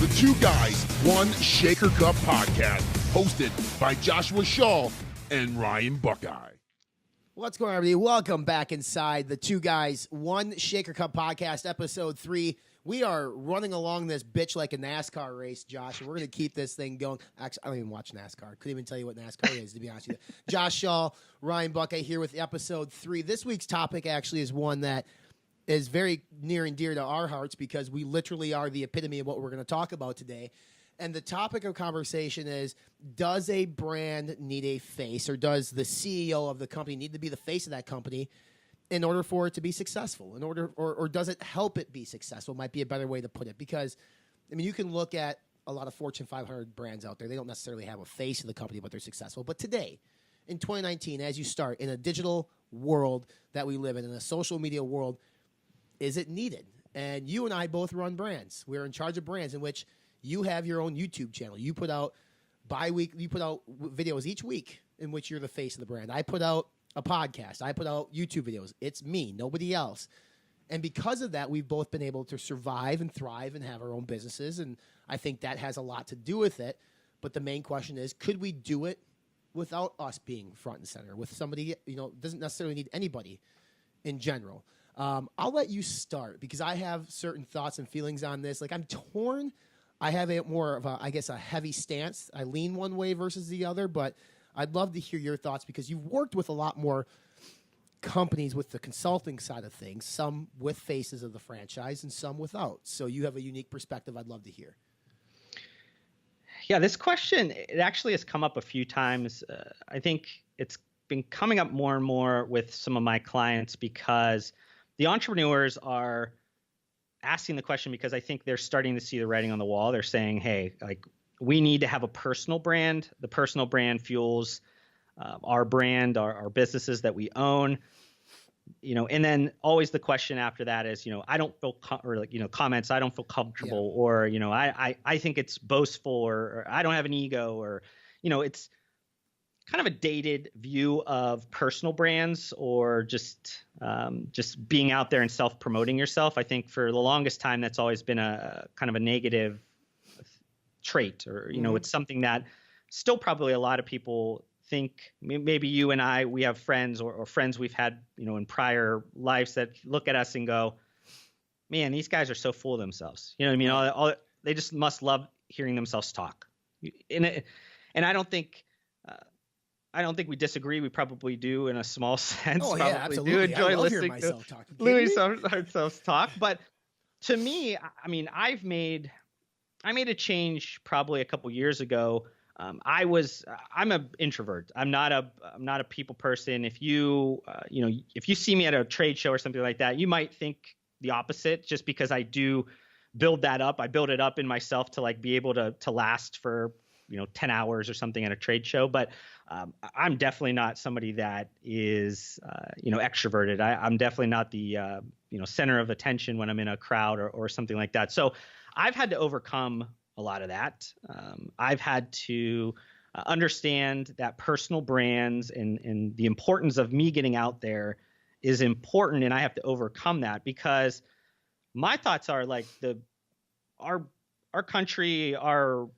the Two Guys, One Shaker Cup podcast, hosted by Joshua Shaw and Ryan Buckeye. What's going on, everybody? Welcome back inside the Two Guys, One Shaker Cup podcast, episode 3. We are running along this bitch like a NASCAR race, Josh, and we're going to keep this thing going. Actually, I don't even watch NASCAR. Couldn't even tell you what NASCAR is, to be honest with you. Josh Shaw, Ryan Buckeye here with episode 3. This week's topic actually is one that is very near and dear to our hearts because we literally are the epitome of what we're going to talk about today. And the topic of conversation is, does a brand need a face, or does the CEO of the company need to be the face of that company in order for it to be successful? Or does it help it be successful? Might be a better way to put it. Because, I mean, you can look at a lot of Fortune 500 brands out there. They don't necessarily have a face of the company, but they're successful. But today, in 2019, as you start in a digital world that we live in a social media world, is it needed? And you and I both run brands. We're in charge of brands in which you have your own YouTube channel. You put out videos each week in which you're the face of the brand. I put out a podcast. I put out YouTube videos. It's me, nobody else. And because of that, we've both been able to survive and thrive and have our own businesses. And I think that has a lot to do with it. But the main question is, could we do it without us being front and center, with somebody, doesn't necessarily need anybody in general? I'll let you start because I have certain thoughts and feelings on this. Like, I'm torn. I have a more of a heavy stance. I lean one way versus the other, but I'd love to hear your thoughts because you've worked with a lot more companies with the consulting side of things, some with faces of the franchise and some without. So you have a unique perspective I'd love to hear. Yeah, this question, it actually has come up a few times. I think it's been coming up more and more with some of my clients because the entrepreneurs are asking the question because I think they're starting to see the writing on the wall. They're saying, hey, like, we need to have a personal brand. The personal brand fuels our brand, our businesses that we own. And then always the question after that is, I don't feel comments. I don't feel comfortable, or I think it's boastful, or I don't have an ego, or it's kind of a dated view of personal brands, or just being out there and self-promoting yourself. I think for the longest time, that's always been a kind of a negative trait, or, it's something that still probably a lot of people think. Maybe you and I, we have friends or friends we've had, in prior lives that look at us and go, man, these guys are so full of themselves. You know what I mean? They just must love hearing themselves talk. And I don't think we disagree. We probably do in a small sense. Oh, probably yeah, absolutely. do enjoy listening to Louis ourselves talk. But to me, I mean, I made a change probably a couple years ago. I'm an introvert. I'm not a people person. If you see me at a trade show or something like that, you might think the opposite, just because I do build that up. I build it up in myself to like be able to last for 10 hours or something at a trade show. But I'm definitely not somebody that is, extroverted. I'm definitely not the, center of attention when I'm in a crowd or something like that. So I've had to overcome a lot of that. I've had to understand that personal brands and the importance of me getting out there is important. And I have to overcome that because my thoughts are like our country, our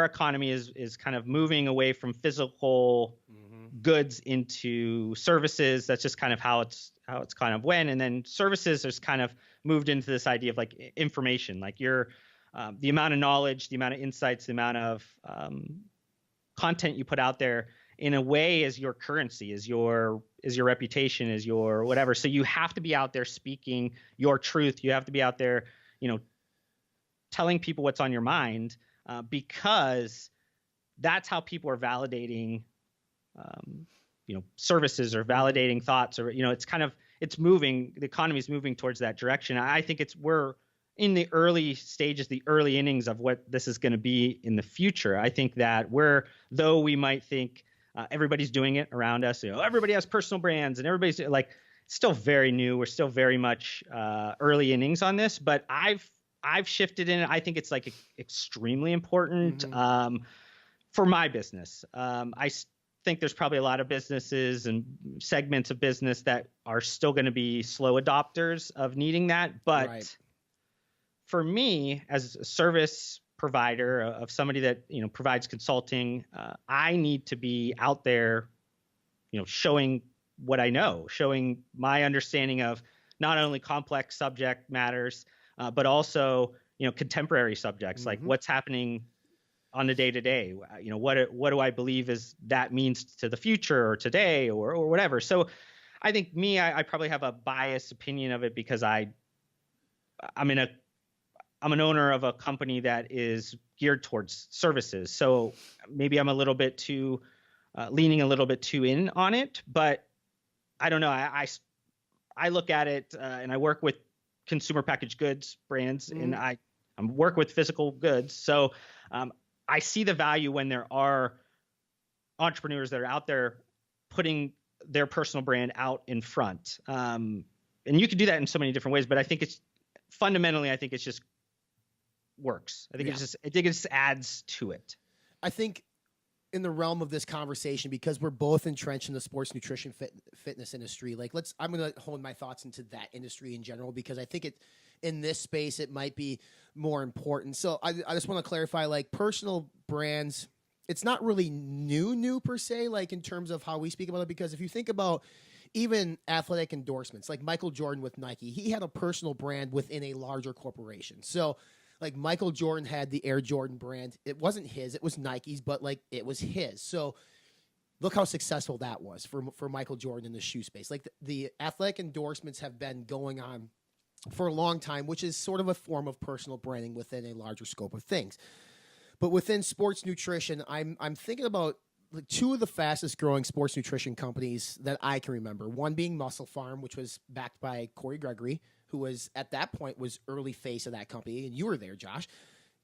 economy is kind of moving away from physical goods into services. That's just kind of how it's kind of went. And then services has kind of moved into this idea of like information, like the amount of knowledge, the amount of insights, the amount of content you put out there in a way is your currency, is your reputation, is your whatever. So you have to be out there speaking your truth. You have to be out there, telling people what's on your mind. Because that's how people are validating, services, or validating thoughts, or, it's moving, the economy is moving towards that direction. I think we're in the early stages, the early innings of what this is going to be in the future. I think that though we might think everybody's doing it around us, everybody has personal brands and everybody's like, still very new. We're still very much early innings on this, but I've shifted in it. I think it's like extremely important for my business. I think there's probably a lot of businesses and segments of business that are still going to be slow adopters of needing that. But for me, as a service provider, of somebody that, provides consulting, I need to be out there, showing what I know, showing my understanding of not only complex subject matters, but also, contemporary subjects, like what's happening on the day to day. What do I believe that means to the future or today or whatever. So I think I probably have a biased opinion of it because I'm an owner of a company that is geared towards services. So maybe I'm a little bit too leaning a little bit too in on it, but I don't know. I look at it and I work with consumer packaged goods brands, and I work with physical goods. So I see the value when there are entrepreneurs that are out there putting their personal brand out in front. And you can do that in so many different ways, but I think it's just works. I think it just adds to it. I think in the realm of this conversation, because we're both entrenched in the sports nutrition fitness industry, I'm going to hold my thoughts into that industry in general, because I think in this space, it might be more important. So I just want to clarify, personal brands, it's not really new per se, in terms of how we speak about it, because if you think about even athletic endorsements, like Michael Jordan with Nike, he had a personal brand within a larger corporation. So Michael Jordan had the Air Jordan brand. It wasn't his, it was Nike's, but it was his. So look how successful that was for Michael Jordan in the shoe space. The athletic endorsements have been going on for a long time, which is sort of a form of personal branding within a larger scope of things. But within sports nutrition, I'm thinking about two of the fastest growing sports nutrition companies that I can remember. One being Muscle Farm, which was backed by Corey Gregory, who was at that point was early face of that company, and you were there, Josh.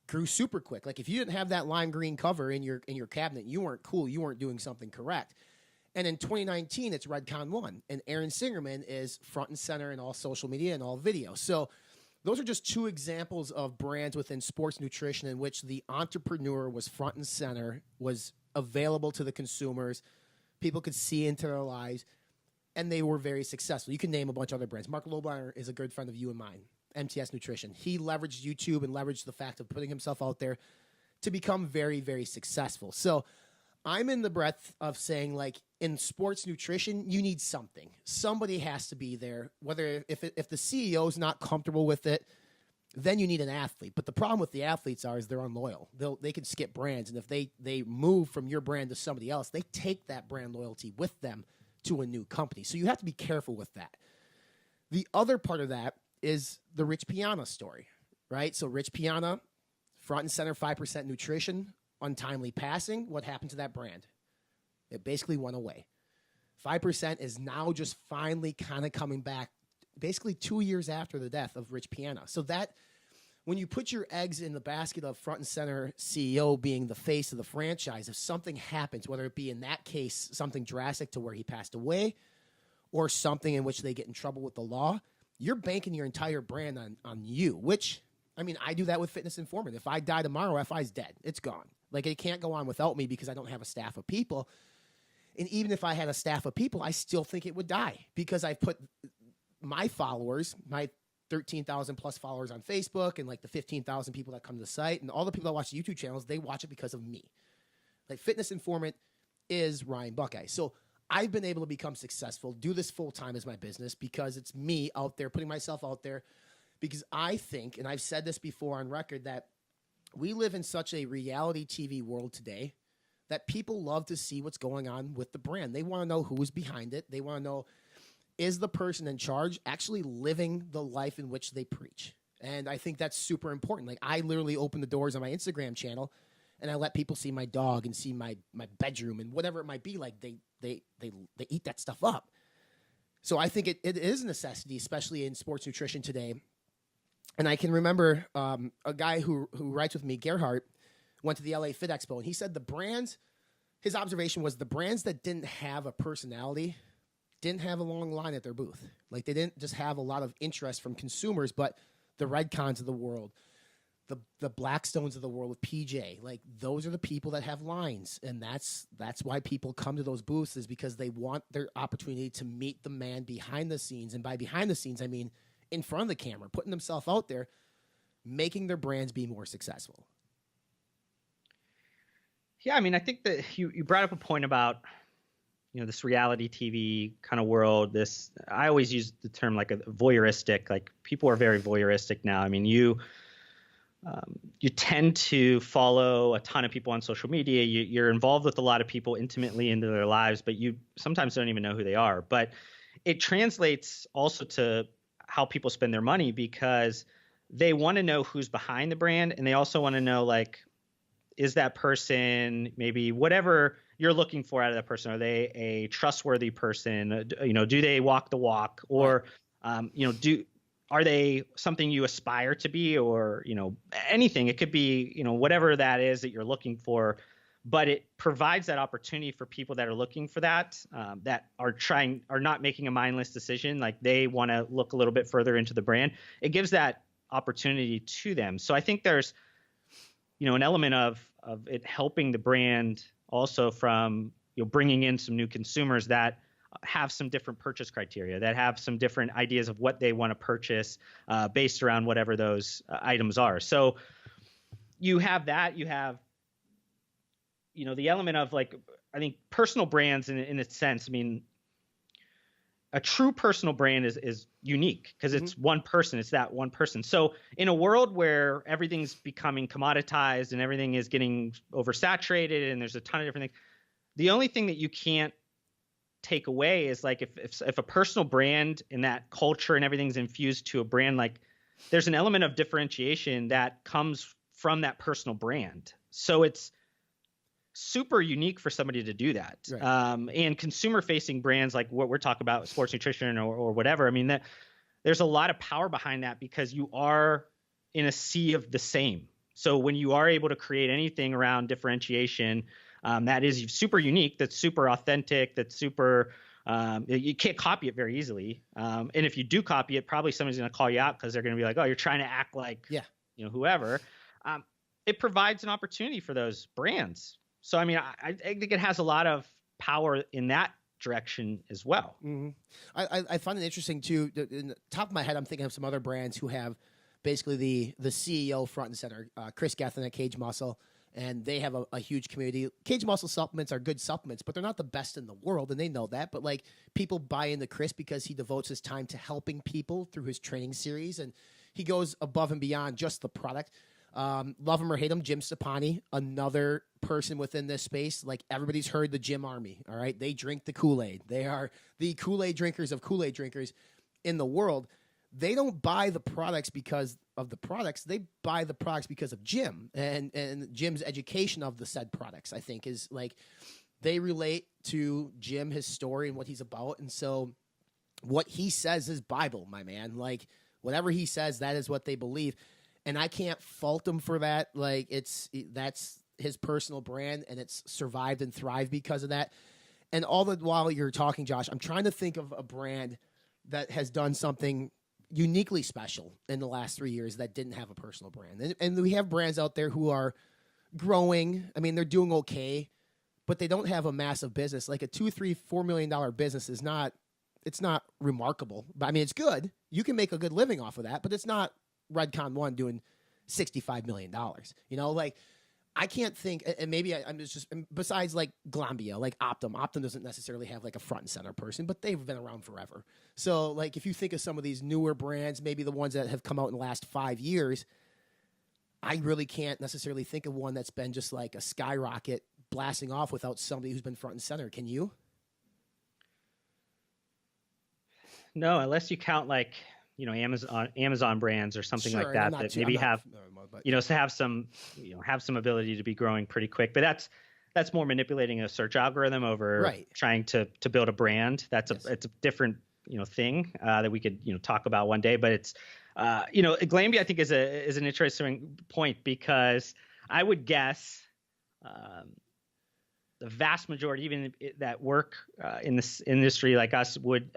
Grew super quick. If you didn't have that lime green cover in your cabinet, you weren't cool. You weren't doing something correct. And in 2019, it's Redcon One, and Aaron Singerman is front and center in all social media and all video. So those are just two examples of brands within sports nutrition in which the entrepreneur was front and center, was available to the consumers. People could see into their lives, and they were very successful. You can name a bunch of other brands. Mark Lobliner is a good friend of you and mine, MTS Nutrition. He leveraged YouTube and leveraged the fact of putting himself out there to become very, very successful. So I'm in the breadth of saying, in sports nutrition, you need something. Somebody has to be there. Whether if the CEO is not comfortable with it, then you need an athlete. But the problem with the athletes is they're unloyal. They can skip brands, and if they move from your brand to somebody else, they take that brand loyalty with them to a new company. So you have to be careful with that. The other part of that is the Rich Piana story, right? So Rich Piana, front and center, 5% nutrition, untimely passing. What happened to that brand? It basically went away. 5% is now just finally kind of coming back, basically 2 years after the death of Rich Piana. So that, when you put your eggs in the basket of front and center CEO being the face of the franchise, if something happens, whether it be in that case something drastic to where he passed away or something in which they get in trouble with the law, you're banking your entire brand on you, which, I do that with Fitness Informant. If I die tomorrow, FI's dead. It's gone. It can't go on without me because I don't have a staff of people. And even if I had a staff of people, I still think it would die because I've put my followers, my 13,000 plus followers on Facebook, and the 15,000 people that come to the site, and all the people that watch the YouTube channels, they watch it because of me. Fitness Informant is Ryan Buckeye. So I've been able to become successful, do this full time as my business because it's me out there, putting myself out there, because I think, and I've said this before on record, that we live in such a reality TV world today that people love to see what's going on with the brand. They want to know who's behind it. They want to know, is the person in charge actually living the life in which they preach? And I think that's super important. I literally open the doors on my Instagram channel and I let people see my dog and see my bedroom and whatever it might be. They eat that stuff up. So I think it is a necessity, especially in sports nutrition today. And I can remember a guy who writes with me, Gerhardt, went to the LA Fit Expo, and he said his observation was the brands that didn't have a personality didn't have a long line at their booth. They didn't just have a lot of interest from consumers, but the Redcons of the world, the Blackstones of the world with PJ, those are the people that have lines. And that's why people come to those booths, is because they want their opportunity to meet the man behind the scenes. And by behind the scenes, I mean in front of the camera, putting themselves out there, making their brands be more successful. Yeah, I mean, I think that you brought up a point about, this reality TV kind of world. I always use the term like a voyeuristic. Like people are very voyeuristic now. I mean, you tend to follow a ton of people on social media. You're involved with a lot of people intimately into their lives, but you sometimes don't even know who they are. But it translates also to how people spend their money, because they want to know who's behind the brand, and they also want to know, like, is that person, maybe whatever you're looking for out of that person, are they a trustworthy person? Do they walk the walk, or are they something you aspire to be, or anything? It could be whatever that is that you're looking for, but it provides that opportunity for people that are looking for that are not making a mindless decision. Like they want to look a little bit further into the brand. It gives that opportunity to them. So I think there's an element of it helping the brand also from bringing in some new consumers that have some different purchase criteria, that have some different ideas of what they want to purchase based around whatever those items are. So you have that. You have the element of, like, I think personal brands in a sense. I mean, a true personal brand is unique because it's one person. It's that one person. So in a world where everything's becoming commoditized and everything is getting oversaturated and there's a ton of different things, the only thing that you can't take away is, like, if a personal brand and that culture and everything's infused to a brand, like there's an element of differentiation that comes from that personal brand. So it's super unique for somebody to do that. Right. And consumer facing brands like what we're talking about, sports nutrition or whatever. I mean, there's a lot of power behind that because you are in a sea of the same. So when you are able to create anything around differentiation, that is super unique, that's super authentic, that's super, you can't copy it very easily. And if you do copy it, probably somebody's going to call you out because they're going to be like, oh, you're trying to act like, whoever. It provides an opportunity for those brands. So, I mean, I think it has a lot of power in that direction as well. Mm-hmm. I find it interesting, too. In the top of my head, I'm thinking of some other brands who have basically the CEO front and center, Chris Gethin at Cage Muscle, and they have a huge community. Cage Muscle supplements are good supplements, but they're not the best in the world, and they know that. But, like, people buy into Chris because he devotes his time to helping people through his training series, and he goes above and beyond just the product. Love him or hate him, Jim Stepani, another person within this space. Like, everybody's heard the Gym Army, all right? They drink the Kool-Aid. They are the Kool-Aid drinkers of Kool-Aid drinkers in the world. They don't buy the products because of the products. They buy the products because of Jim and Jim's education of the said products, I think, is like they relate to Jim, his story, and what he's about. And so what he says is Bible, my man. Like, whatever he says, that is what they believe. And I can't fault him for that. Like, that's his personal brand, and it's survived and thrived because of that. And all the while you're talking, Josh, I'm trying to think of a brand that has done something uniquely special in the last 3 years that didn't have a personal brand. And we have brands out there who are growing. I mean, they're doing okay, but they don't have a massive business. Like a $2, $3, $4 million business is not, it's not remarkable. But I mean, it's good. You can make a good living off of that, but it's not Redcon One doing $65 million. Like, I can't think, and maybe I'm just besides like Glambia, like Optum doesn't necessarily have like a front and center person, but they've been around forever. So, like, if you think of some of these newer brands, maybe the ones that have come out in the last 5 years, I really can't necessarily think of one that's been just like a skyrocket blasting off without somebody who's been front and center. Can you? No, unless you count like, Amazon brands or something like that maybe have some ability to be growing pretty quick. But that's more manipulating a search algorithm over trying to build a brand. It's a different thing that we could talk about one day. But it's Glambia, I think, is an interesting point because I would guess the vast majority, even that work in this industry like us, would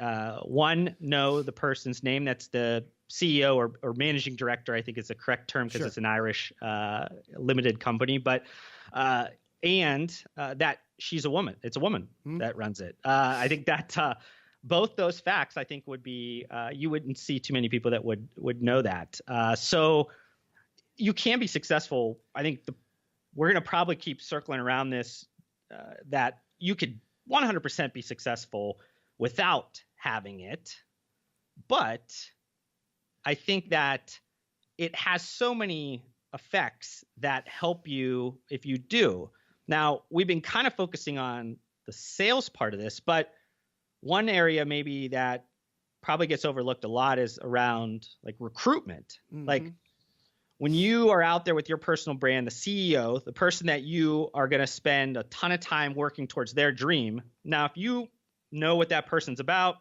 one, know the person's name. That's the CEO or managing director, I think is the correct term because it's an Irish limited company. But and that she's a woman. It's a woman that runs it. I think that both those facts, I think, would be you wouldn't see too many people that would know that. So you can be successful. I think we're going to probably keep circling around this, that you could 100% be successful without having it. But I think that it has so many effects that help you if you do. Now, we've been kind of focusing on the sales part of this, but one area maybe that probably gets overlooked a lot is around like recruitment. Mm-hmm. Like when you are out there with your personal brand, the CEO, the person that you are going to spend a ton of time working towards their dream. Now, if you know what that person's about,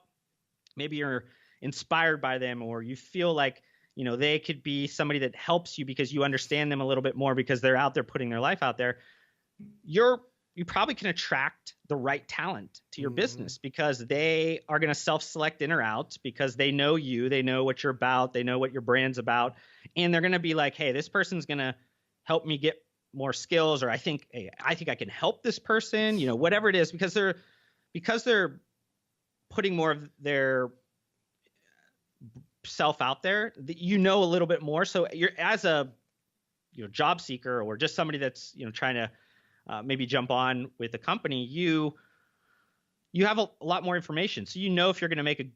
maybe you're inspired by them, or you feel like, you know, they could be somebody that helps you because you understand them a little bit more because they're out there putting their life out there. You probably can attract the right talent to your business because they are going to self-select in or out because they know you, they know what you're about, they know what your brand's about, and they're going to be like, hey, this person's going to help me get more skills, or I think I can help this person, you know, whatever it is, because they're putting more of their self out there, you know, a little bit more. So you're, as a, you know, job seeker or just somebody that's, you know, trying to maybe jump on with a company, you have a lot more information. So you know if you're going to make a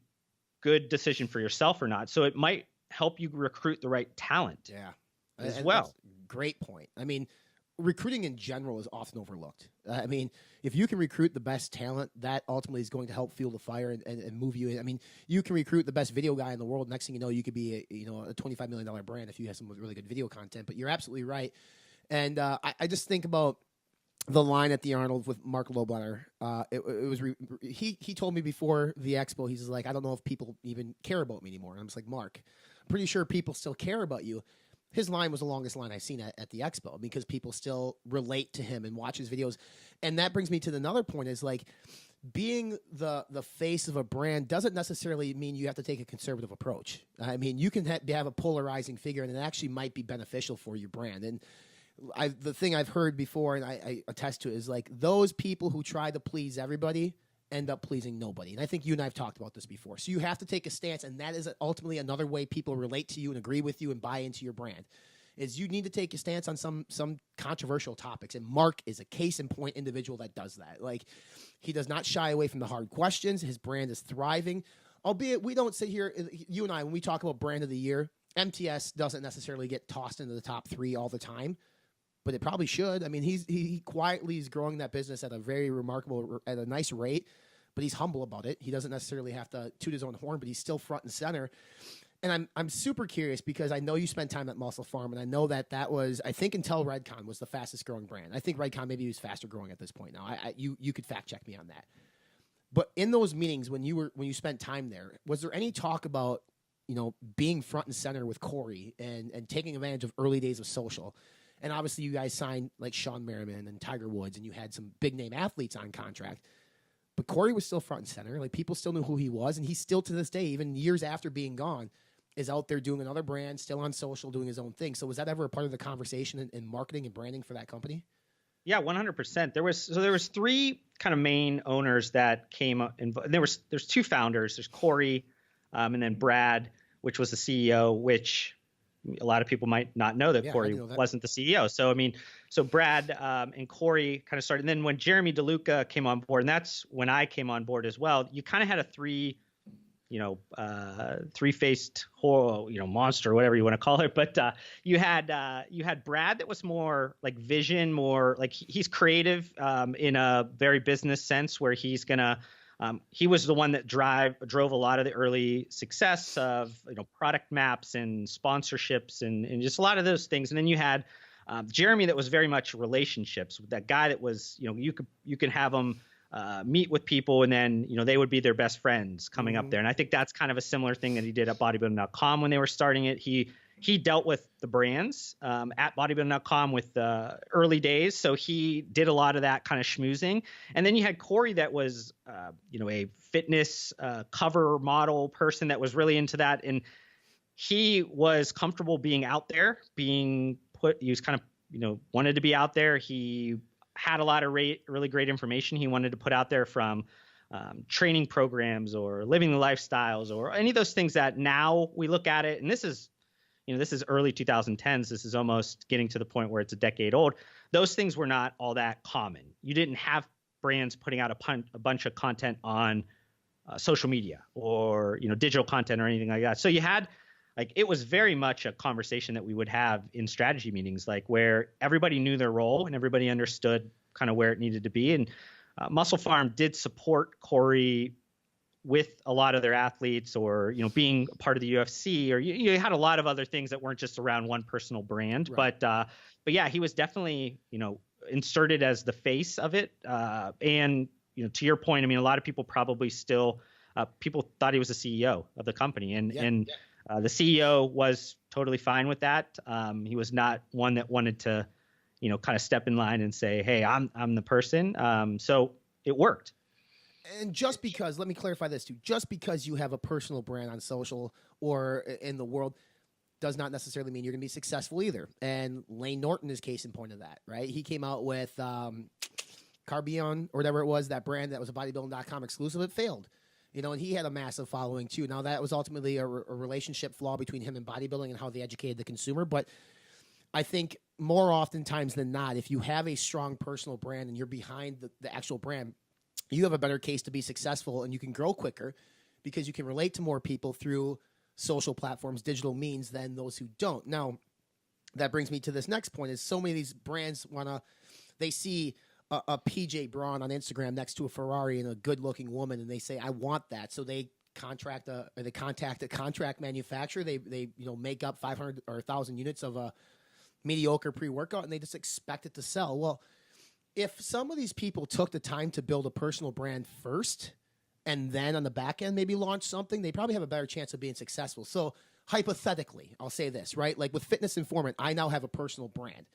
good decision for yourself or not. So it might help you recruit the right talent as well. Great point. I mean, recruiting in general is often overlooked. I mean, if you can recruit the best talent, that ultimately is going to help fuel the fire and move you in. I mean, you can recruit the best video guy in the world. Next thing you know, you could be a $25 million brand if you have some really good video content. But you're absolutely right. And I just think about the line at the Arnold with Mark Lobletter. He told me before the expo, he's like, I don't know if people even care about me anymore. And I'm just like, Mark, I'm pretty sure people still care about you. His line was the longest line I've seen at the expo because people still relate to him and watch his videos. And that brings me to another point is like being the face of a brand doesn't necessarily mean you have to take a conservative approach. I mean, you can have a polarizing figure and it actually might be beneficial for your brand. And the thing I've heard before, and I attest to it, is like those people who try to please everybody end up pleasing nobody. And I think you and I have talked about this before. So you have to take a stance, and that is ultimately another way people relate to you and agree with you and buy into your brand, is you need to take a stance on some controversial topics. And Mark is a case in point individual that does that. Like, he does not shy away from the hard questions. His brand is thriving. Albeit we don't sit here, you and I, when we talk about brand of the year, MTS doesn't necessarily get tossed into the top 3 all the time, but it probably should. I mean, he quietly is growing that business at a nice rate, but he's humble about it. He doesn't necessarily have to toot his own horn, but he's still front and center. And I'm super curious because I know you spent time at Muscle Farm, and I know that was, I think until Redcon was the fastest growing brand. I think Redcon maybe was faster growing at this point now. You could fact check me on that. But in those meetings, when you spent time there, was there any talk about, you know, being front and center with Corey and taking advantage of early days of social? And obviously you guys signed like Sean Merriman and Tiger Woods, and you had some big name athletes on contract. But Corey was still front and center. Like, people still knew who he was, and he's still to this day, even years after being gone, is out there doing another brand, still on social, doing his own thing. So was that ever a part of the conversation in marketing and branding for that company? Yeah, 100%. There was 3 kind of main owners that came involved. There's 2 founders. There's Corey, and then Brad, which was the CEO, which a lot of people might not know that Corey wasn't the CEO. So, I mean, Brad and Corey kind of started. And then when Jeremy DeLuca came on board, and that's when I came on board as well, you kind of had a three-faced monster, whatever you want to call it. But you had Brad that was more like vision, more like he's creative in a very business sense, where he's gonna. He was the one that drove a lot of the early success of, you know, product maps and sponsorships and just a lot of those things. And then you had Jeremy that was very much relationships, with that guy that was, you know, you can have him meet with people, and then, you know, they would be their best friends coming up there. And I think that's kind of a similar thing that he did at bodybuilding.com when they were starting it. He dealt with the brands at bodybuilding.com with the early days. So he did a lot of that kind of schmoozing. And then you had Corey that was, a fitness cover model person that was really into that. And he was comfortable being out there, he was kind of, you know, wanted to be out there. He had a lot of really great information he wanted to put out there, from training programs or living the lifestyles or any of those things that now we look at it. And this is, this is early 2010s. This is almost getting to the point where it's a decade old. Those things were not all that common. You didn't have brands putting out a bunch of content on social media or, digital content or anything like that. So you had, it was very much a conversation that we would have in strategy meetings, where everybody knew their role and everybody understood kind of where it needed to be. And Muscle Farm did support Corey with a lot of their athletes, or being part of the UFC, or you had a lot of other things that weren't just around one personal brand. Right. But yeah, he was definitely inserted as the face of it. And to your point, I mean, a lot of people probably still people thought he was the CEO of the company, and the CEO was totally fine with that. He was not one that wanted to kind of step in line and say, hey, I'm the person. So it worked. And just because, let me clarify this too, just because you have a personal brand on social or in the world does not necessarily mean you're going to be successful either. And Lane Norton is case in point of that, right? He came out with Carbion or whatever it was, that brand that was a bodybuilding.com exclusive. It failed, and he had a massive following too. Now that was ultimately a relationship flaw between him and bodybuilding and how they educated the consumer. But I think more oftentimes than not, if you have a strong personal brand and you're behind the actual brand, you have a better case to be successful, and you can grow quicker because you can relate to more people through social platforms, digital means, than those who don't. Now, that brings me to this next point, is so many of these brands they see a PJ Braun on Instagram next to a Ferrari and a good-looking woman, and they say, I want that. So they contact a contract manufacturer. They make up 500 or 1,000 units of a mediocre pre-workout, and they just expect it to sell. Well, if some of these people took the time to build a personal brand first and then on the back end maybe launch something, they probably have a better chance of being successful. So hypothetically, I'll say this, right? Like with Fitness Informant, I now have a personal brand.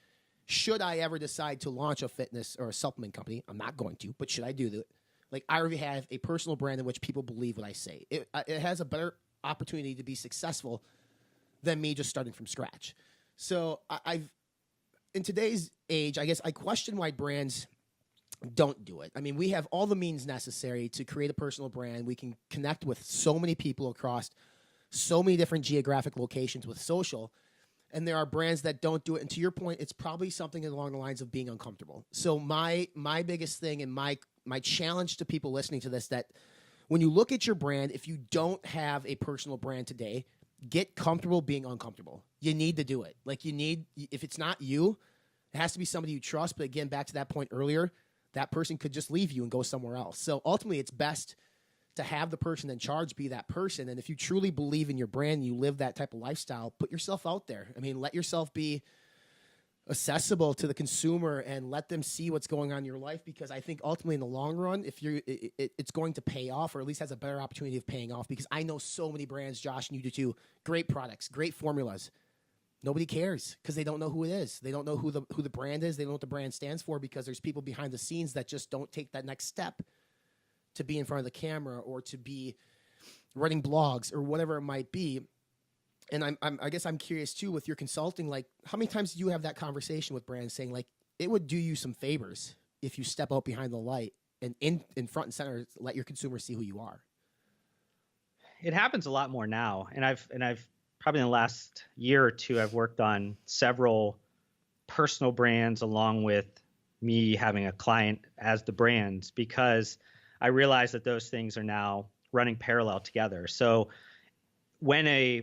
Should I ever decide to launch a fitness or a supplement company, I'm not going to, but should I do that? Like, I already have a personal brand in which people believe what I say. It has a better opportunity to be successful than me just starting from scratch. So in today's age, I guess I question why brands don't do it. I mean, we have all the means necessary to create a personal brand. We can connect with so many people across so many different geographic locations with social, and there are brands that don't do it. And to your point, it's probably something along the lines of being uncomfortable. So my biggest thing and my challenge to people listening to this, that when you look at your brand, if you don't have a personal brand today, get comfortable being uncomfortable. You need to do it. If it's not you, it has to be somebody you trust. But again, back to that point earlier, that person could just leave you and go somewhere else. So ultimately, it's best to have the person in charge be that person. And if you truly believe in your brand, you live that type of lifestyle, put yourself out there. I mean, let yourself be accessible to the consumer and let them see what's going on in your life, because I think ultimately in the long run, it's going to pay off, or at least has a better opportunity of paying off, because I know so many brands, Josh, and you do too, great products, great formulas. Nobody cares because they don't know who it is. They don't know who the brand is. They don't know what the brand stands for, because there's people behind the scenes that just don't take that next step to be in front of the camera or to be writing blogs or whatever it might be. And I guess I'm curious too, with your consulting, like how many times do you have that conversation with brands saying like, it would do you some favors if you step out behind the light and in front and center, let your consumers see who you are? It happens a lot more now. And I've probably in the last year or two, I've worked on several personal brands along with me having a client as the brands, because I realize that those things are now running parallel together. So when a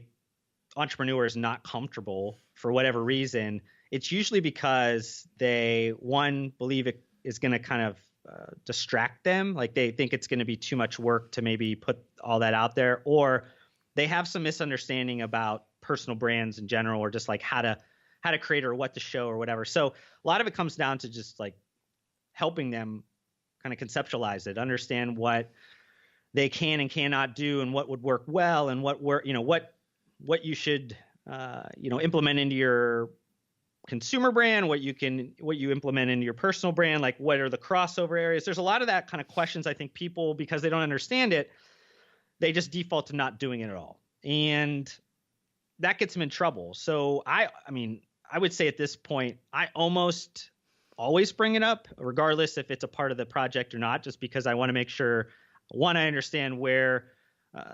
entrepreneur is not comfortable for whatever reason, it's usually because they, one, believe it is going to kind of distract them. Like they think it's going to be too much work to maybe put all that out there, or they have some misunderstanding about personal brands in general, or just like how to create or what to show or whatever. So a lot of it comes down to just like helping them kind of conceptualize it, understand what they can and cannot do and what would work well and what you should implement into your consumer brand, what you implement into your personal brand, like what are the crossover areas. There's a lot of that kind of questions. I think people, because they don't understand it, they just default to not doing it at all, and that gets them in trouble. So I would say at this point, I almost always bring it up, regardless if it's a part of the project or not, just because I want to make sure, one, I understand where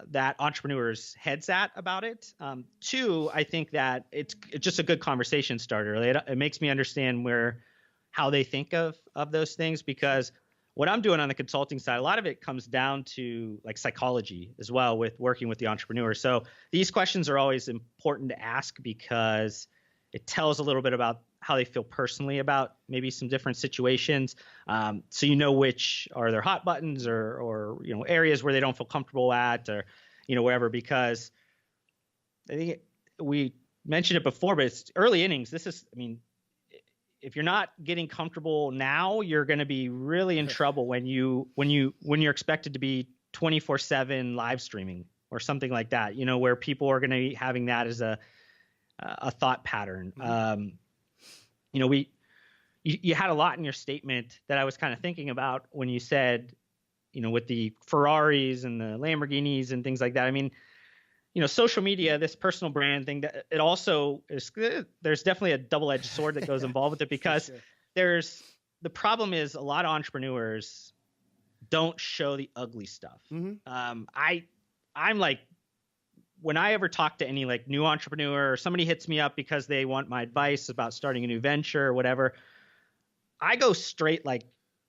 that entrepreneurs' heads at about it. Two, I think that it's just a good conversation starter. It makes me understand how they think of those things, because what I'm doing on the consulting side, a lot of it comes down to like psychology as well with working with the entrepreneur. So these questions are always important to ask because it tells a little bit about how they feel personally about maybe some different situations. So you know which are their hot buttons or areas where they don't feel comfortable at, or wherever, because I think we mentioned it before, but it's early innings. If you're not getting comfortable now, you're going to be really in trouble when you're expected to be 24/7 live streaming or something like that, where people are going to be having that as a thought pattern. Mm-hmm. You had a lot in your statement that I was kind of thinking about when you said, with the Ferraris and the Lamborghinis and things like that. I mean, social media, this personal brand thing, that it also is, there's definitely a double-edged sword that goes involved with it, because sure. The problem is a lot of entrepreneurs don't show the ugly stuff. Mm-hmm. I'm like, when I ever talk to any like new entrepreneur, or somebody hits me up because they want my advice about starting a new venture or whatever, I go straight like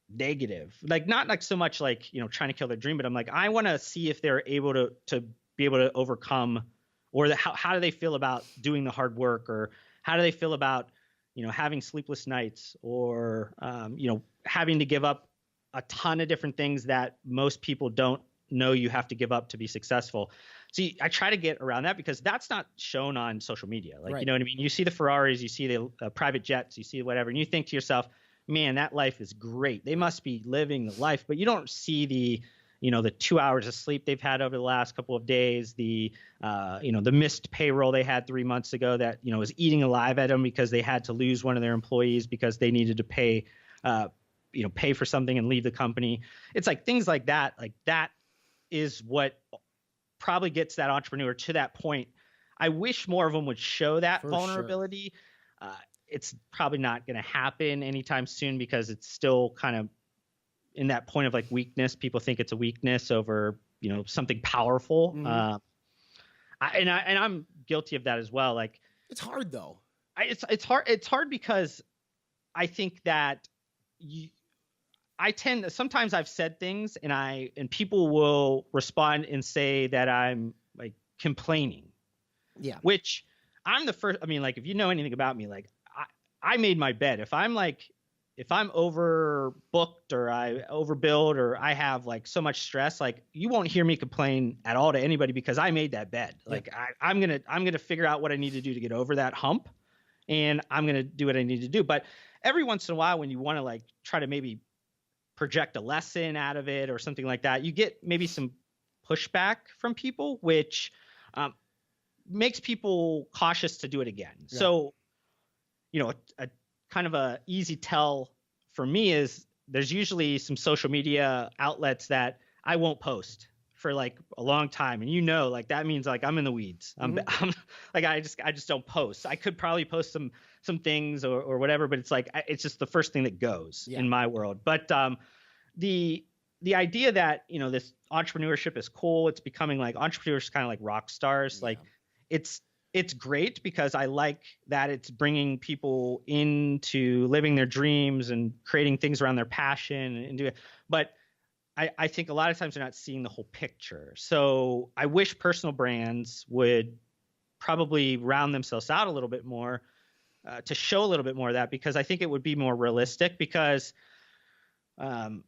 negative, like not like so much like, trying to kill their dream, but I'm like, I want to see if they're able to be able to overcome, or how do they feel about doing the hard work, or how do they feel about, having sleepless nights, or, having to give up a ton of different things that most people don't know you have to give up to be successful. See, I try to get around that because that's not shown on social media. Like, right. You know what I mean? You see the Ferraris, you see the private jets, you see whatever, and you think to yourself, man, that life is great. They must be living the life, but you don't see the 2 hours of sleep they've had over the last couple of days, the missed payroll they had 3 months ago that, was eating alive at them because they had to lose one of their employees because they needed to pay for something and leave the company. It's like things like that. Like that is what probably gets that entrepreneur to that point. I wish more of them would show that vulnerability. Sure. It's probably not going to happen anytime soon because it's still kind of in that point of like weakness. People think it's a weakness over, something powerful. Mm-hmm. I'm guilty of that as well. Like it's hard though. It's hard. It's hard because I think that sometimes I've said things and people will respond and say that I'm like complaining. Yeah. Which I'm the first, like if you know anything about me, like I made my bed. If I'm overbooked or I overbuild or I have like so much stress, like you won't hear me complain at all to anybody because I made that bed. Yeah. Like I'm going to figure out what I need to do to get over that hump, and I'm going to do what I need to do. But every once in a while when you want to like try to maybe project a lesson out of it or something like that, you get maybe some pushback from people, which makes people cautious to do it again. Yeah. So, a kind of a easy tell for me is there's usually some social media outlets that I won't post for like a long time. And like that means like I'm in the weeds. Mm-hmm. I'm like, I just don't post. I could probably post some things or whatever, but it's like, it's just the first thing that goes in my world. But the idea that, this entrepreneurship is cool. It's becoming like entrepreneurs kind of like rock stars. Yeah. Like it's great because I like that it's bringing people into living their dreams and creating things around their passion and do it. But I think a lot of times they're not seeing the whole picture. So I wish personal brands would probably round themselves out a little bit more to show a little bit more of that, because I think it would be more realistic because, we're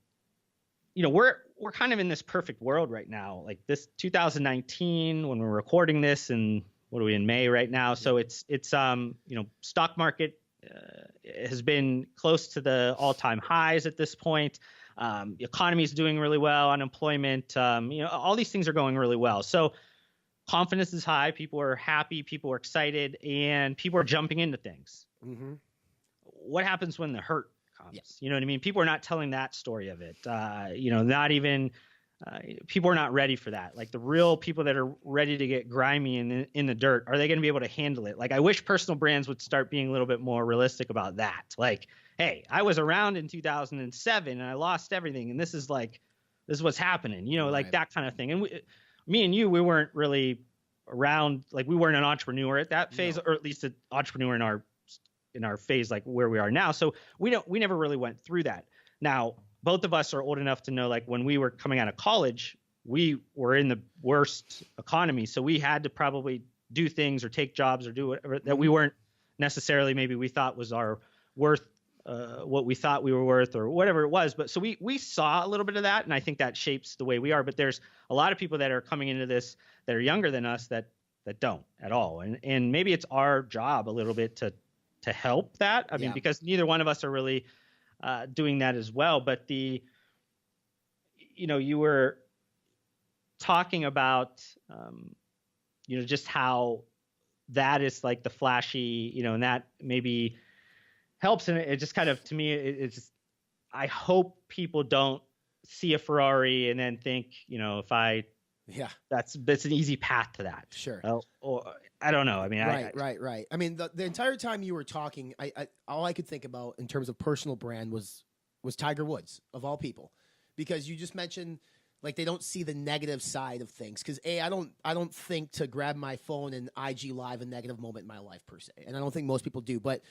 kind of in this perfect world right now. Like this 2019, when we're recording this, and what are we in May right now? So it's stock market has been close to the all-time highs at this point. The economy is doing really well. Unemployment, all these things are going really well. So confidence is high. People are happy. People are excited, and people are jumping into things. Mm-hmm. What happens when the hurt comes? Yes. You know what I mean? People are not telling that story of it. Not even. People are not ready for that. Like the real people that are ready to get grimy in the dirt, are they going to be able to handle it? Like I wish personal brands would start being a little bit more realistic about that. Like, hey, I was around in 2007 and I lost everything, and this is what's happening. Like that kind of thing. And me and you, we weren't really around, like we weren't an entrepreneur at that phase, or at least an entrepreneur in our phase, like where we are now. So we never really went through that. Now, both of us are old enough to know, like when we were coming out of college, we were in the worst economy. So we had to probably do things or take jobs or do whatever that we weren't necessarily, maybe we thought was our worth, what we thought we were worth or whatever it was. But so we saw a little bit of that. And I think that shapes the way we are. But there's a lot of people that are coming into this that are younger than us that don't at all. And maybe it's our job a little bit to help that. I mean, because neither one of us are really doing that as well. But you were talking about, just how that is like the flashy, and that maybe helps. And it just kind of, to me, it's just, I hope people don't see a Ferrari and then think, that's an easy path to that. Sure. Or I don't know. I mean, right. I mean, the entire time you were talking, all I could think about in terms of personal brand was Tiger Woods, of all people, because you just mentioned, like, they don't see the negative side of things. Because I don't think to grab my phone and IG live a negative moment in my life per se, and I don't think most people do. But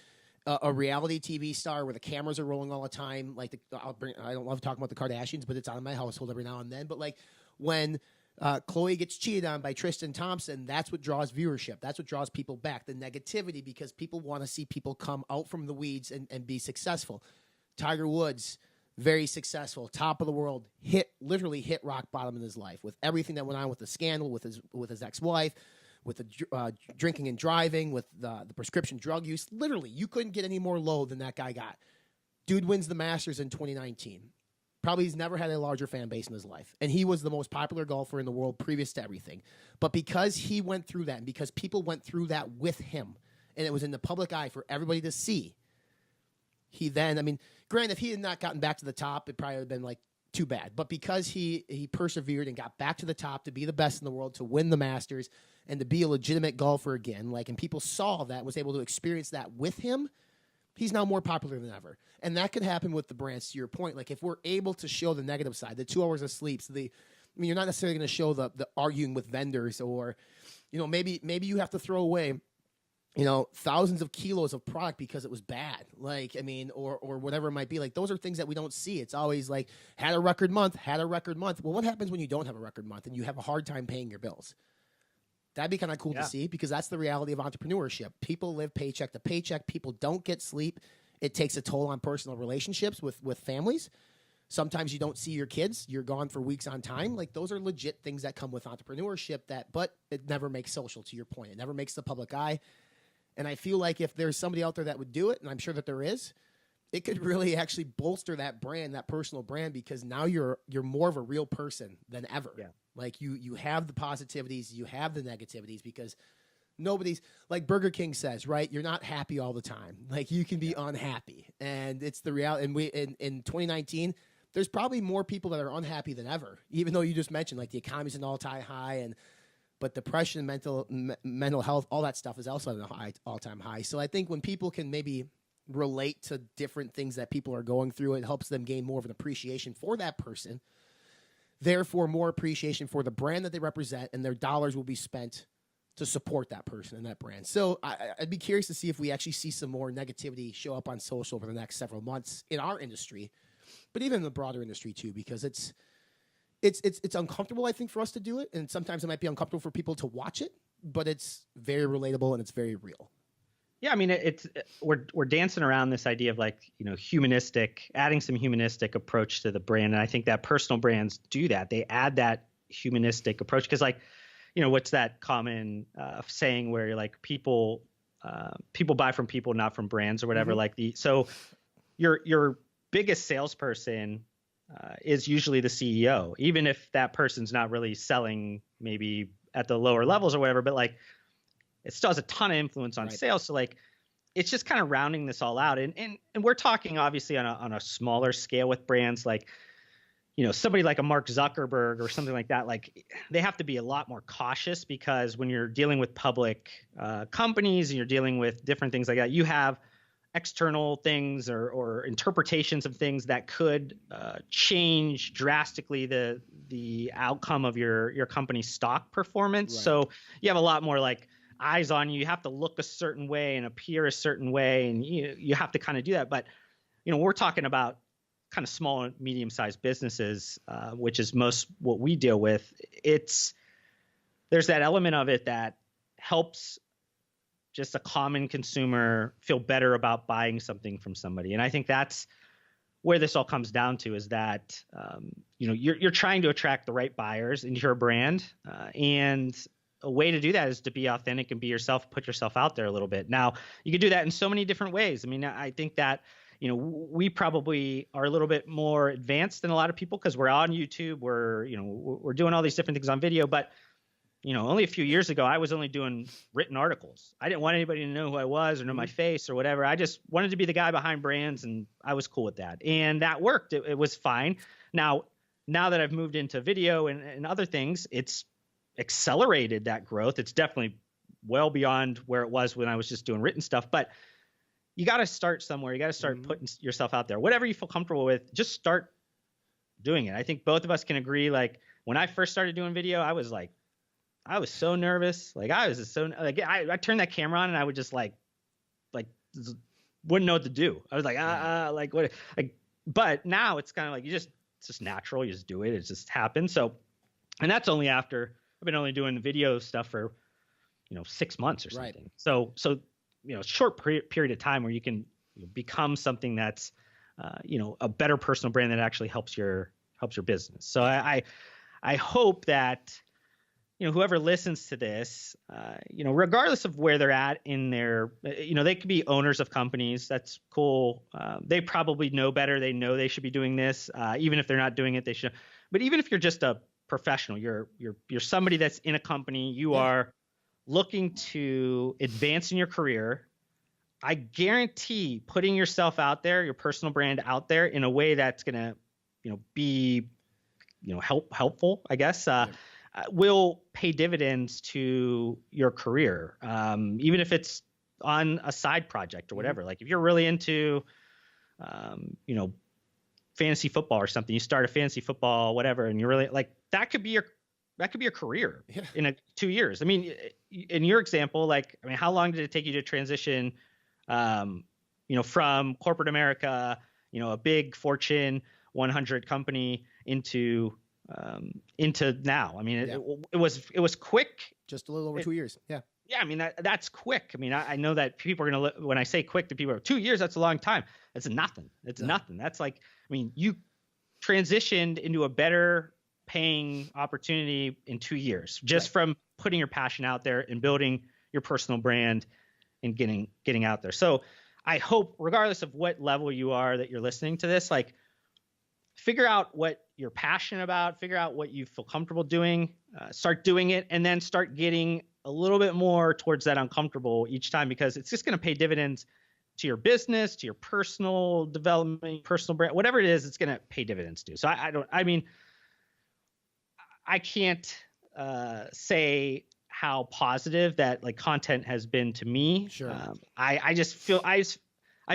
a reality TV star where the cameras are rolling all the time, like I don't love talking about the Kardashians, but it's on in my household every now and then. But like when Khloe gets cheated on by Tristan Thompson, that's what draws viewership. That's what draws people back. The negativity, because people want to see people come out from the weeds and be successful. Tiger Woods, very successful, top of the world, literally hit rock bottom in his life with everything that went on with the scandal, with his ex-wife, with the drinking and driving, with the prescription drug use. Literally, you couldn't get any more low than that guy got. Dude wins the Masters in 2019. Probably he's never had a larger fan base in his life. And he was the most popular golfer in the world previous to everything. But because he went through that, and because people went through that with him, and it was in the public eye for everybody to see, he then, I mean, granted, if he had not gotten back to the top, it probably would have been like too bad. But because he persevered and got back to the top to be the best in the world, to win the Masters, and to be a legitimate golfer again, like, and people saw that, was able to experience that with him, he's now more popular than ever. And that could happen with the brands, to your point. Like, if we're able to show the negative side, the 2 hours of sleep, you're not necessarily going to show the arguing with vendors, or, maybe you have to throw away, thousands of kilos of product because it was bad. Like, I mean, or whatever it might be. Like, those are things that we don't see. It's always like, had a record month. Well, what happens when you don't have a record month and you have a hard time paying your bills? That'd be kind of cool to see, because that's the reality of entrepreneurship. People live paycheck to paycheck. People don't get sleep. It takes a toll on personal relationships with families. Sometimes you don't see your kids. You're gone for weeks on time. Like, those are legit things that come with entrepreneurship, but it never makes social, to your point. It never makes the public eye. And I feel like if there's somebody out there that would do it, and I'm sure that there is, it could really actually bolster that brand, that personal brand, because now you're more of a real person than ever. Yeah. Like, you have the positivities, you have the negativities, because nobody's, like Burger King says, right? You're not happy all the time. Like, you can be unhappy, and it's the reality. And in 2019, there's probably more people that are unhappy than ever, even though you just mentioned, like, the economy's an all-time high, but depression, mental health, all that stuff is also at an all-time high. So I think when people can maybe relate to different things that people are going through, it helps them gain more of an appreciation for that person. Therefore, more appreciation for the brand that they represent, and their dollars will be spent to support that person and that brand. So I'd be curious to see if we actually see some more negativity show up on social over the next several months in our industry, but even in the broader industry too, because it's uncomfortable, I think, for us to do it, and sometimes it might be uncomfortable for people to watch it, but it's very relatable and it's very real. Yeah, I mean, we're dancing around this idea of, like, humanistic, adding some humanistic approach to the brand, and I think that personal brands do that. They add that humanistic approach because, like, what's that common saying where you're like, people buy from people, not from brands, or whatever. Mm-hmm. So your biggest salesperson is usually the CEO, even if that person's not really selling maybe at the lower levels or whatever, but like, it still has a ton of influence on sales. So like, it's just kind of rounding this all out. And we're talking obviously on a smaller scale with brands like, somebody like a Mark Zuckerberg or something like that. Like, they have to be a lot more cautious, because when you're dealing with public companies and you're dealing with different things like that, you have external things or interpretations of things that could change drastically the outcome of your company's stock performance. Right. So you have a lot more like eyes on you. You have to look a certain way and appear a certain way, and you have to kind of do that. But we're talking about kind of small and medium-sized businesses, which is most what we deal with. There's that element of it that helps just a common consumer feel better about buying something from somebody. And I think that's where this all comes down to, is that, you're trying to attract the right buyers into your brand. And a way to do that is to be authentic and be yourself, put yourself out there a little bit. Now, you can do that in so many different ways. I mean, I think that, we probably are a little bit more advanced than a lot of people because we're on YouTube. We're doing all these different things on video, but only a few years ago, I was only doing written articles. I didn't want anybody to know who I was or know my face or whatever. I just wanted to be the guy behind brands, and I was cool with that. And that worked. It was fine. Now that I've moved into video and other things, it's accelerated that growth. It's definitely well beyond where it was when I was just doing written stuff. But you got to start somewhere. You got to start putting yourself out there. Whatever you feel comfortable with, just start doing it. I think both of us can agree. Like when I first started doing video, I was so nervous. Like I turned that camera on and I would just like wouldn't know what to do. I was like, what? But now it's kind of like it's just natural. You just do it. It just happens. So, and that's only after I've been only doing video stuff for, 6 months or something. Right. So, short period of time where you can become something that's, a better personal brand that actually helps your business. So I hope that, whoever listens to this, regardless of where they're at in their, they could be owners of companies. That's cool. They probably know better. They know they should be doing this. Even if they're not doing it, they should. But even if you're just a professional, you're somebody that's in a company, you are looking to advance in your career. I guarantee putting yourself out there, your personal brand out there in a way that's going to, be, helpful, I guess, will pay dividends to your career, even if it's on a side project or whatever. Like if you're really into, fantasy football or something, you start a fantasy football, whatever, and you're really like, that could be your career in 2 years. I mean, in your example, how long did it take you to transition, from corporate America, a big Fortune 100 company into now? I mean, it was quick. Just a little over 2 years. Yeah. Yeah. I mean, that's quick. I mean, I know that people are going to, when I say quick to people, 2 years, that's a long time. It's nothing. It's nothing. That's like, I mean, you transitioned into a better paying opportunity in 2 years, just from putting your passion out there and building your personal brand and getting out there. So I hope, regardless of what level you are that you're listening to this, figure out what you're passionate about, figure out what you feel comfortable doing, start doing it, and then start getting a little bit more towards that uncomfortable each time, because it's just going to pay dividends to your business, to your personal development, personal brand, whatever it is, it's going to pay dividends to. So I can't say how positive that content has been to me. Sure. I just feel I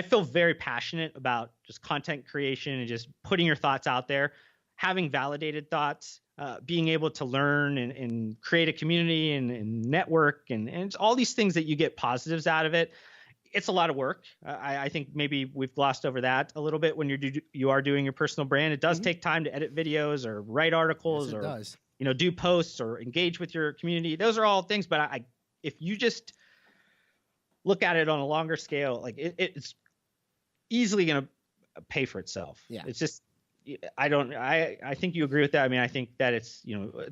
feel very passionate about just content creation and just putting your thoughts out there, having validated thoughts, being able to learn and create a community and network and it's all these things that you get positives out of it. It's a lot of work. I think maybe we've glossed over that a little bit when you are doing your personal brand. It does take time to edit videos or write articles do posts or engage with your community. Those are all things. But if you just look at it on a longer scale, it's easily going to pay for itself. Yeah. It's just, I think you agree with that. I mean, I think that it's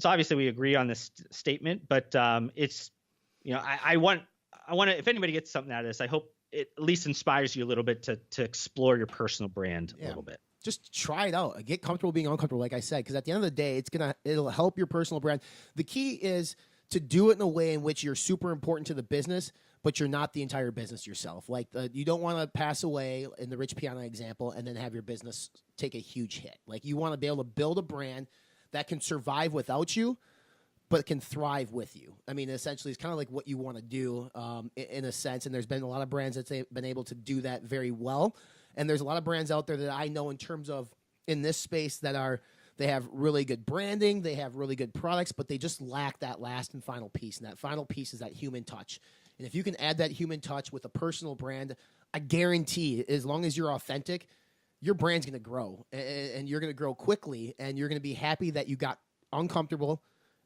obviously we agree on this statement, but it's, I want to, if anybody gets something out of this, I hope it at least inspires you a little bit to explore your personal brand a little bit. Just try it out. Get comfortable being uncomfortable, like I said, because at the end of the day, it'll help your personal brand. The key is to do it in a way in which you're super important to the business, but you're not the entire business yourself. You don't want to pass away in the Rich Piana example and then have your business take a huge hit. You want to be able to build a brand that can survive without you, but can thrive with you. I mean, essentially, it's kind of like what you want to do in a sense. And there's been a lot of brands that's been able to do that very well. And there's a lot of brands out there that I know in terms of in this space that they have really good branding, they have really good products, but they just lack that last and final piece. And that final piece is that human touch. And if you can add that human touch with a personal brand, I guarantee, as long as you're authentic, your brand's going to grow, and you're going to grow quickly, and you're going to be happy that you got uncomfortable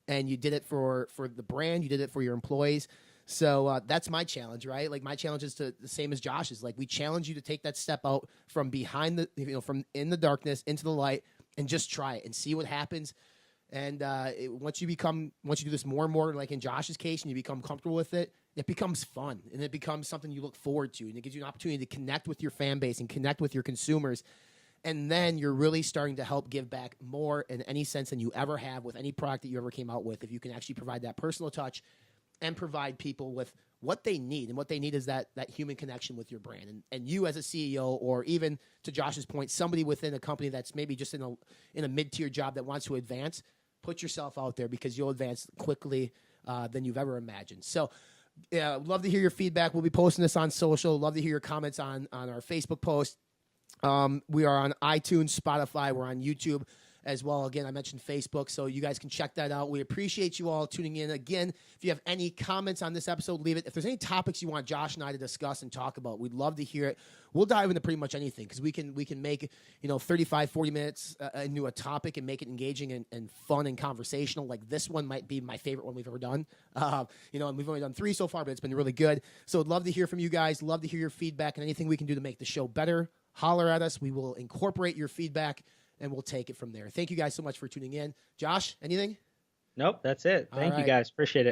and you did it for the brand, you did it for your employees. So that's my challenge, right? Like my challenge is the same as Josh's. Like we challenge you to take that step out from behind from in the darkness into the light and just try it and see what happens. And once you do this more and more, like in Josh's case, and you become comfortable with it, it becomes fun and it becomes something you look forward to, and it gives you an opportunity to connect with your fan base and connect with your consumers. And then you're really starting to help give back more in any sense than you ever have with any product that you ever came out with. If you can actually provide that personal touch and provide people with what they need, and what they need is that human connection with your brand. And you as a CEO, or even to Josh's point, somebody within a company that's maybe just in a mid-tier job that wants to advance, put yourself out there because you'll advance quickly than you've ever imagined. So yeah, love to hear your feedback. We'll be posting this on social. Love to hear your comments on our Facebook post. We are on iTunes, Spotify. We're on YouTube as well. Again, I mentioned Facebook, so you guys can check that out. We appreciate you all tuning in. Again, if you have any comments on this episode, leave it. If there's any topics you want Josh and I to discuss and talk about, we'd love to hear it. We'll dive into pretty much anything because we can make 35, 40 minutes into a topic and make it engaging and fun and conversational. Like this one might be my favorite one we've ever done. And we've only done 3 so far, but it's been really good. So I'd love to hear from you guys. Love to hear your feedback and anything we can do to make the show better. Holler at us. We will incorporate your feedback, and we'll take it from there. Thank you guys so much for tuning in. Josh, anything? Nope, that's it. Thank you guys. Appreciate it.